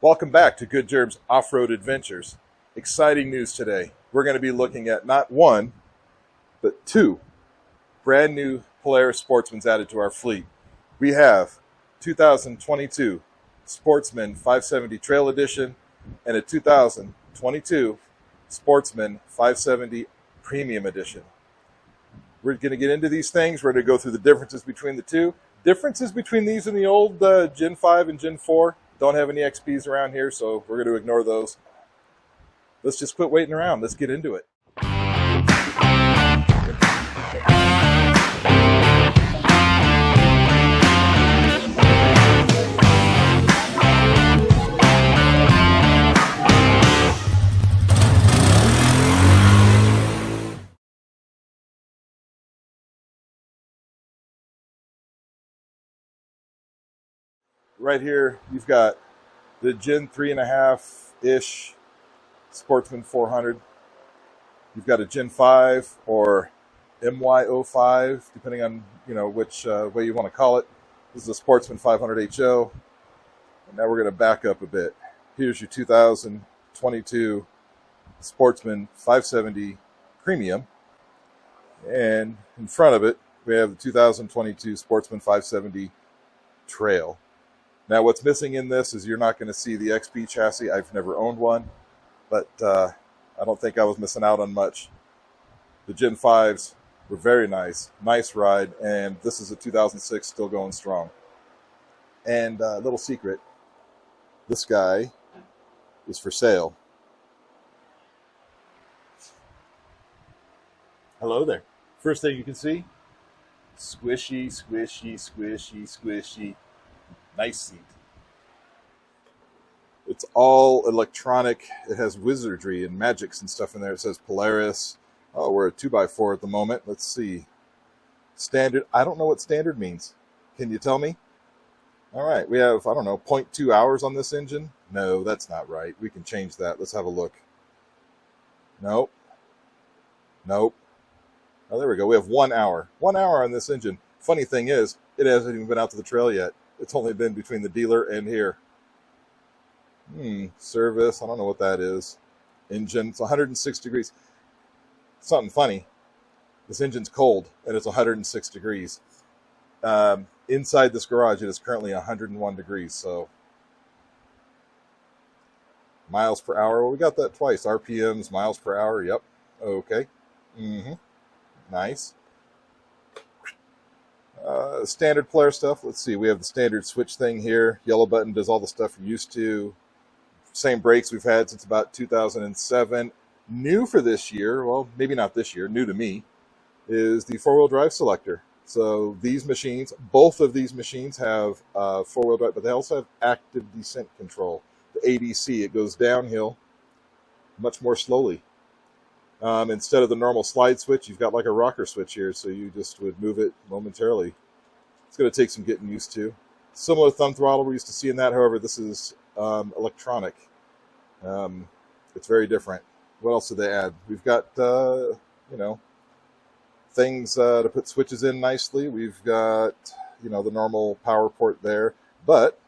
Welcome back to Good Gerb's Off-Road Adventures. Exciting news today. We're going to be looking at not one, but two brand new Polaris Sportsmans added to our fleet. We have 2022 Sportsman 570 Trail Edition and a 2022 Sportsman 570 Premium Edition. We're going to get into these things. We're going to go through the differences between the two. Differences between these and the old Gen 5 and Gen 4. Don't have any XPs around here, so we're going to ignore those. Let's just quit waiting around. Let's get into it. Right here, you've got the Gen 3.5-ish Sportsman 400. You've got a Gen 5 or MY05, depending on which way you want to call it. This is a Sportsman 500 HO. And now we're going to back up a bit. Here's your 2022 Sportsman 570 Premium. And in front of it, we have the 2022 Sportsman 570 Trail. Now, what's missing in this is you're not going to see the XP chassis. I've never owned one, but I don't think I was missing out on much. The Gen 5s were very nice. Nice ride, and this is a 2006, still going strong. And a little secret, this guy is for sale. Hello there. First thing you can see, squishy, squishy, squishy, squishy. Nice seat. It's all electronic. It has wizardry and magics and stuff in there. It says Polaris. Oh, we're at 2x4 at the moment. Let's see. Standard. I don't know what standard means. Can you tell me? All right. We have, 0.2 hours on this engine. No, that's not right. We can change that. Let's have a look. Nope. Nope. Oh, there we go. We have 1 hour. 1 hour on this engine. Funny thing is, it hasn't even been out to the trail yet. It's only been between the dealer and here. Service, I don't know what that is. Engine, it's 106 degrees. Something funny. This engine's cold, and it's 106 degrees. Inside this garage, it is currently 101 degrees, so. Miles per hour, well, we got that twice. RPMs, miles per hour, yep. Okay. Nice. Standard Polaris stuff. Let's see. We have the standard switch thing here. Yellow button does all the stuff you're used to. Same brakes we've had since about 2007. New for this year, well, maybe not this year, new to me, is the four-wheel drive selector. So these machines, both of these machines have four-wheel drive, but they also have active descent control. The ADC, it goes downhill much more slowly. Instead of the normal slide switch, you've got like a rocker switch here, so you just would move it momentarily. It's going to take some getting used to. Similar thumb throttle, we're used to seeing that. However, this is electronic. It's very different. What else did they add? We've got, things to put switches in nicely. We've got, the normal power port there. But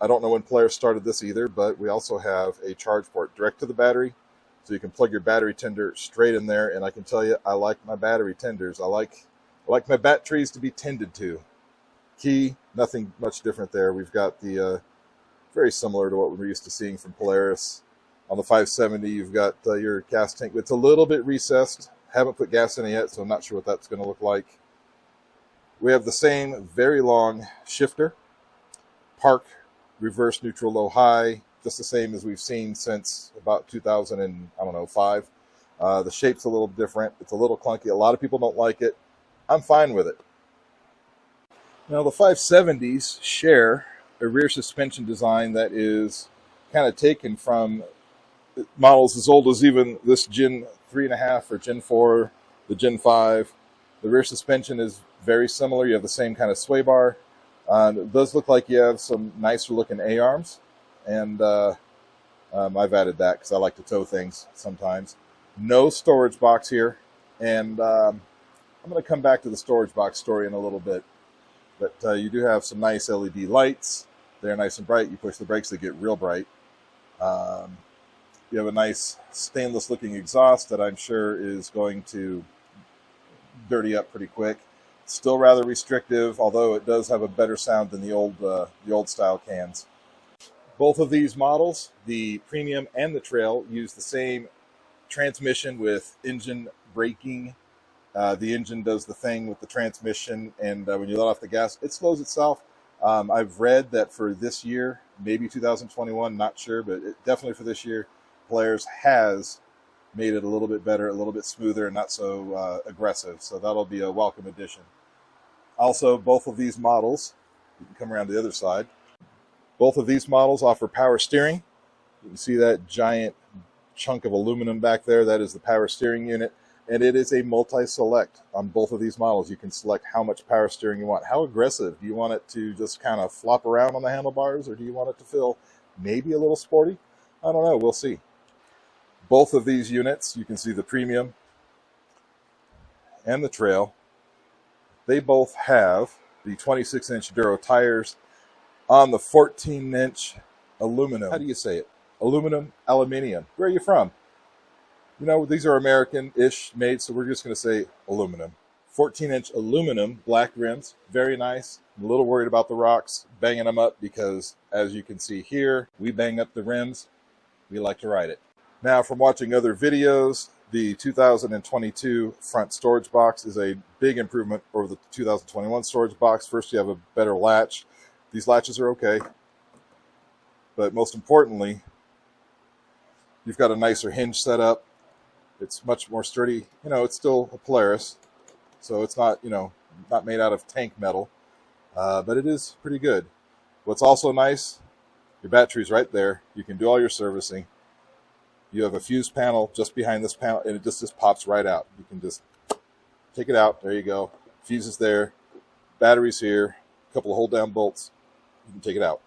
I don't know when Polaris started this either, but we also have a charge port direct to the battery. So you can plug your battery tender straight in there, and I can tell you, I like my battery tenders. I like my bat trees to be tended to. Key, nothing much different there. We've got the very similar to what we're used to seeing from Polaris. On the 570, you've got your gas tank. It's a little bit recessed. Haven't put gas in it yet, so I'm not sure what that's going to look like. We have the same very long shifter, park, reverse, neutral, low, high. Just the same as we've seen since about 2005. The shape's a little different. It's a little clunky. A lot of people don't like it. I'm fine with it. Now, the 570s share a rear suspension design that is kind of taken from models as old as even this Gen 3.5 or Gen 4, the Gen 5. The rear suspension is very similar. You have the same kind of sway bar. It does look like you have some nicer looking A-arms. And I've added that because I like to tow things sometimes. No storage box here. And I'm going to come back to the storage box story in a little bit. But you do have some nice LED lights. They're nice and bright. You push the brakes, they get real bright. Um, you have a nice stainless looking exhaust that I'm sure is going to dirty up pretty quick. Still rather restrictive, although it does have a better sound than the old style cans. Both of these models, the Premium and the Trail, use the same transmission with engine braking. The engine does the thing with the transmission, and when you let off the gas, it slows itself. I've read that for this year, maybe 2021, not sure, but definitely for this year, Polaris has made it a little bit better, a little bit smoother, and not so aggressive. So that'll be a welcome addition. Also, both of these models, you can come around to the other side, both of these models offer power steering. You can see that giant chunk of aluminum back there. That is the power steering unit. And it is a multi-select on both of these models. You can select how much power steering you want. How aggressive? Do you want it to just kind of flop around on the handlebars, or do you want it to feel maybe a little sporty? I don't know. We'll see. Both of these units, you can see the Premium and the Trail, they both have the 26-inch Duro tires on the 14-inch aluminum. How do you say it? Aluminium. Where are you from? You know, these are American-ish made, so we're just going to say aluminum. 14-inch aluminum, black rims, very nice. I'm a little worried about the rocks, banging them up, because as you can see here, we bang up the rims. We like to ride it. Now, from watching other videos, the 2022 front storage box is a big improvement over the 2021 storage box. First, you have a better latch. These latches are okay, but most importantly, you've got a nicer hinge setup. It's much more sturdy. You know, it's still a Polaris, so it's not, you know, not made out of tank metal, but it is pretty good. What's also nice, your battery's right there. You can do all your servicing. You have a fuse panel just behind this panel, and it just pops right out. You can just take it out. There you go. Fuse is there. Battery's here. A couple of hold-down bolts. You can take it out.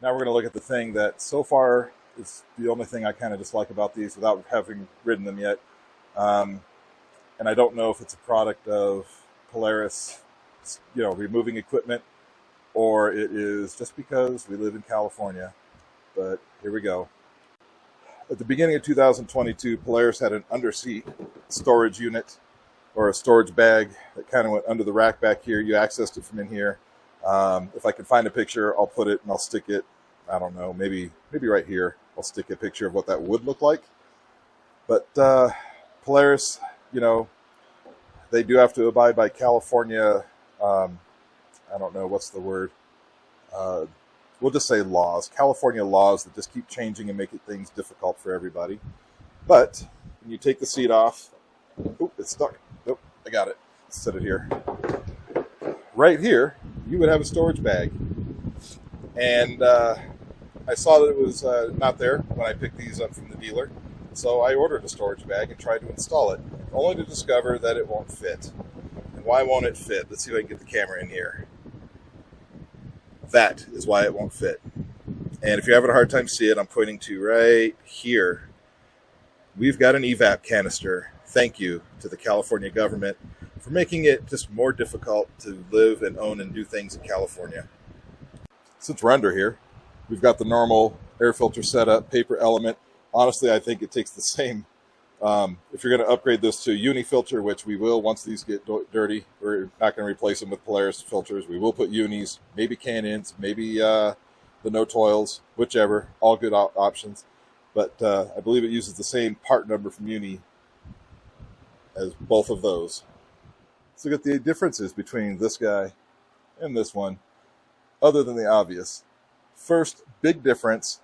Now we're going to look at the thing that so far is the only thing I kind of dislike about these without having ridden them yet. And I don't know if it's a product of Polaris, you know, removing equipment, or it is just because we live in California. But here we go. At the beginning of 2022, Polaris had an underseat storage unit, or a storage bag that kind of went under the rack back here. You accessed it from in here. If I can find a picture, I'll put it and I'll stick it, I don't know, maybe right here. I'll stick a picture of what that would look like. But Polaris, you know, they do have to abide by California, I don't know, what's the word? We'll just say laws, California laws that just keep changing and making things difficult for everybody. But when you take the seat off, oop, it's stuck. Nope, I got it. Let's set it here. Right here, you would have a storage bag. And I saw that it was not there when I picked these up from the dealer. So I ordered a storage bag and tried to install it, only to discover that it won't fit. And why won't it fit? Let's see if I can get the camera in here. That is why it won't fit. And if you're having a hard time seeing it, I'm pointing to right here. We've got an evap canister. Thank you to the California government for making it just more difficult to live and own and do things in California. Since we're under here, we've got the normal air filter setup, paper element. Honestly, I think it takes the same. If you're going to upgrade this to a uni filter, which we will once these get dirty, we're not going to replace them with Polaris filters. We will put unis, maybe Canyons, maybe the no toils, whichever, all good options. But I believe it uses the same part number from uni as both of those. Let's look at the differences between this guy and this one, other than the obvious. First big difference,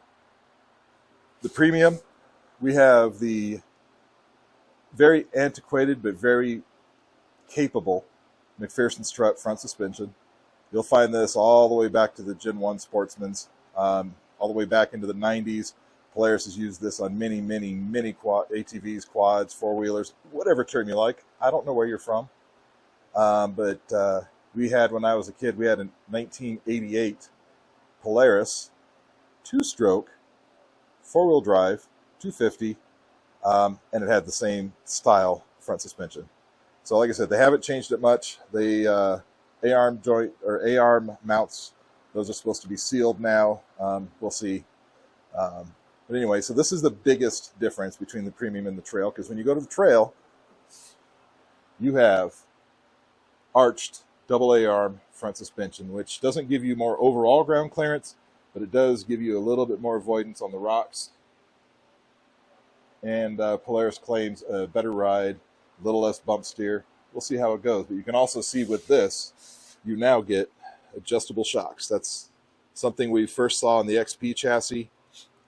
the Premium, we have the very antiquated but very capable McPherson strut front suspension. You'll find this all the way back to the Gen 1 Sportsmans, all the way back into the 90s. Polaris has used this on many ATVs, quads, four-wheelers, whatever term you like. I don't know where you're from. But we had, when I was a kid, we had a 1988 Polaris 2-stroke, four-wheel drive, 250, and it had the same style front suspension. So like I said, they haven't changed it much. The A-arm joint, or A-arm mounts, those are supposed to be sealed now. We'll see. But anyway, so this is the biggest difference between the premium and the trail, because when you go to the trail, you have arched AA arm front suspension, which doesn't give you more overall ground clearance, but it does give you a little bit more avoidance on the rocks. And Polaris claims a better ride, a little less bump steer. We'll see how it goes. But you can also see with this, you now get adjustable shocks. That's something we first saw in the XP chassis,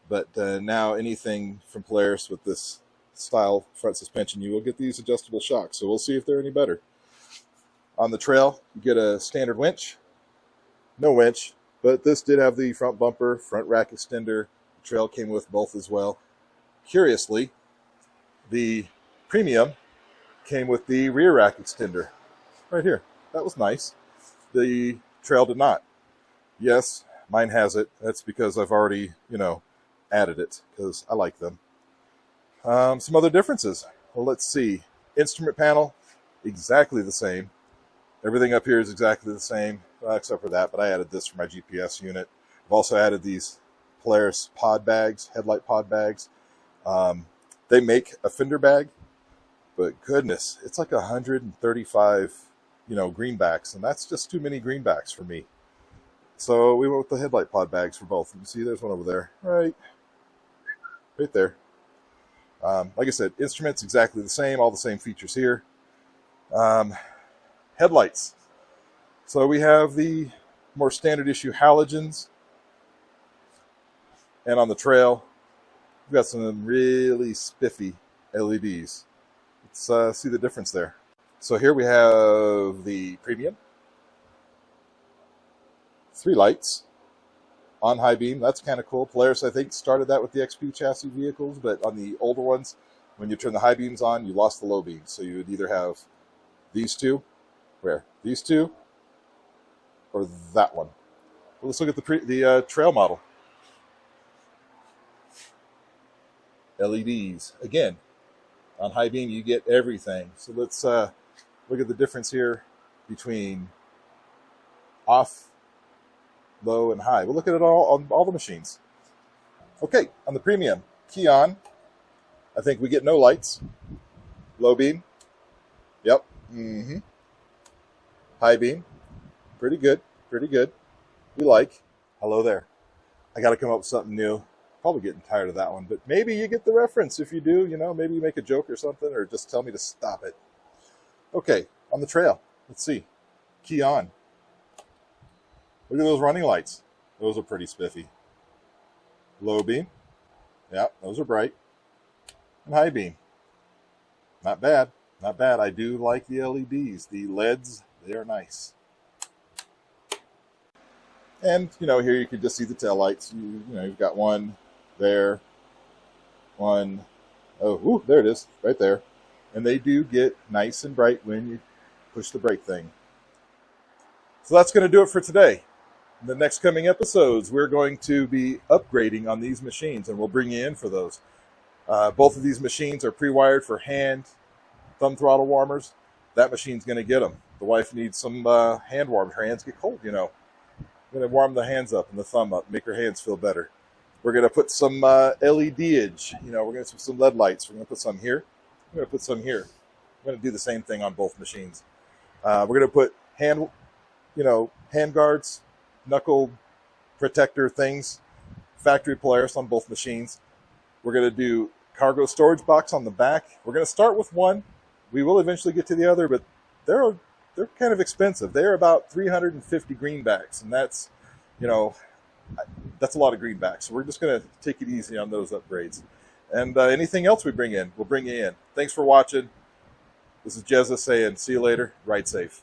but now anything from Polaris with this style front suspension, you will get these adjustable shocks. So we'll see if they're any better. On the trail, you get a standard winch. No winch, but this did have the front bumper, front rack extender. The trail came with both as well. Curiously, the premium came with the rear rack extender right here. That was nice. The trail did not. Yes, mine has it. That's because I've already, added it because I like them. Some other differences. Well, let's see. Instrument panel, exactly the same. Everything up here is exactly the same, except for that, but I added this for my GPS unit. I've also added these Polaris pod bags, headlight pod bags. They make a fender bag, but goodness, it's like 135, greenbacks, and that's just too many greenbacks for me. So we went with the headlight pod bags for both. You see, there's one over there, right there. Like I said, instruments exactly the same, all the same features here. Headlights. So we have the more standard issue halogens, and on the trail, we've got some really spiffy LEDs. Let's see the difference there. So here we have the premium. 3 lights on high beam. That's kind of cool. Polaris, I think, started that with the XP chassis vehicles, but on the older ones, when you turn the high beams on, you lost the low beams. So you would either have these two, these two, or that one. Well, let's look at the trail model. LEDs. Again, on high beam, you get everything. So let's look at the difference here between off, low, and high. We'll look at it all on all the machines. Okay, on the premium, key on. I think we get no lights. Low beam. Yep. High beam. Pretty good. Pretty good. We like. Hello there. I got to come up with something new. Probably getting tired of that one, but maybe you get the reference. If you do, maybe you make a joke or something, or just tell me to stop it. Okay, on the trail, let's see. Key on. Look at those running lights. Those are pretty spiffy. Low beam. Yeah, those are bright. And high beam. Not bad. Not bad. I do like the LEDs. The LEDs, they are nice. And, here you can just see the tail lights. You've got one there, one, there it is, right there. And they do get nice and bright when you push the brake thing. So that's going to do it for today. In the next coming episodes, we're going to be upgrading on these machines, and we'll bring you in for those. Both of these machines are pre-wired for thumb throttle warmers. That machine's going to get them. The wife needs some hand warmers. Her hands get cold, I'm going to warm the hands up and the thumb up, make her hands feel better. We're going to put some LED-age. We're going to put some LED lights. We're going to put some here. We're going to put some here. We're going to do the same thing on both machines. We're going to put hand guards, knuckle protector things, factory Polaris on both machines. We're going to do cargo storage box on the back. We're going to start with one. We will eventually get to the other, but they're kind of expensive. They're about 350 greenbacks, and that's a lot of greenbacks. So we're just going to take it easy on those upgrades. And anything else we bring in, we'll bring you in. Thanks for watching. This is Jezza saying, see you later. Ride safe.